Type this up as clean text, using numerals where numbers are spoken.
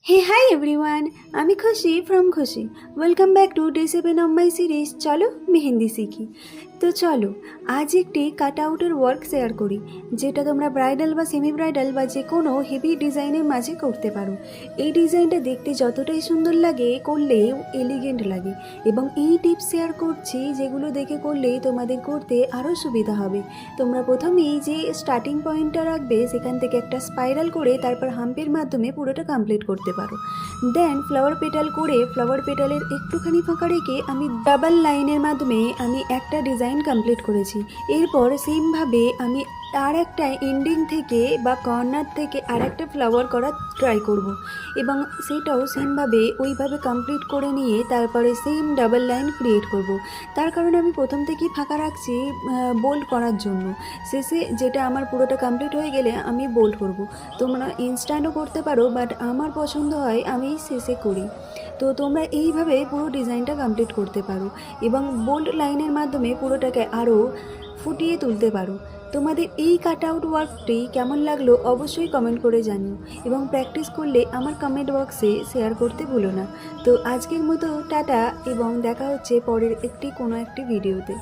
Hey, hi everyone! আমি খুশি from খুশি। Welcome back to day 7 of my series চলো মেহেন্দি শিখি। তো চলো আজ একটি কাট আউটের ওয়ার্ক শেয়ার করি, যেটা তোমরা ব্রাইডাল বা সেমি ব্রাইডাল বা যে কোনো হেভি ডিজাইনের মাঝে করতে পারো। এই ডিজাইনটা দেখতে যতটাই সুন্দর লাগে, করলেও এলিগেন্ট লাগে। এবং এই টিপস শেয়ার করছি যেগুলো দেখে করলে তোমাদের করতে আরও সুবিধা হবে। তোমরা প্রথমেই যে স্টার্টিং পয়েন্টটা রাখবে সেখান থেকে একটা স্পাইরাল করে তারপর হাম্পের মাধ্যমে পুরোটা কমপ্লিট করতে পারো। দেন ফ্লাওয়ার পেটাল করে ফ্লাওয়ার পেটালের একটুখানি ফাঁকা রেখে আমি ডাবল লাইনের মাধ্যমে আমি একটা ডিজাইন কমপ্লিট করেছি। এরপর সেমভাবে আমি আর একটা এন্ডিং থেকে বা কর্নার থেকে আর একটা ফ্লাওয়ার করার ট্রাই করব এবং সেটাও সেমভাবে ওইভাবে কমপ্লিট করে নিয়ে তারপরে সেম ডাবল লাইন ক্রিয়েট করব। তার কারণে আমি প্রথম থেকেই ফাঁকা রাখছি বোল্ড করার জন্য। শেষে যেটা আমার পুরোটা কমপ্লিট হয়ে গেলে আমি বোল্ড করব। তোমরা ইনস্ট্যান্টও করতে পারো, বাট আমার পছন্দ হয় আমি শেষে করি। তো তোমরা এইভাবে পুরো ডিজাইনটা কমপ্লিট করতে পারো এবং বোল্ড লাইনের মাধ্যমে পুরোটাকে আরও ফুটিয়ে তুলতে পারো। তোমাদের এই কাট আউট ওয়ার্কটি কেমন লাগলো অবশ্যই কমেন্ট করে জানিও এবং প্র্যাকটিস করলে আমার কমেন্ট বক্সে শেয়ার করতে ভুলো না। তো আজকের মতো টাটা এবং দেখা হচ্ছে পরের কোনো একটি ভিডিওতে।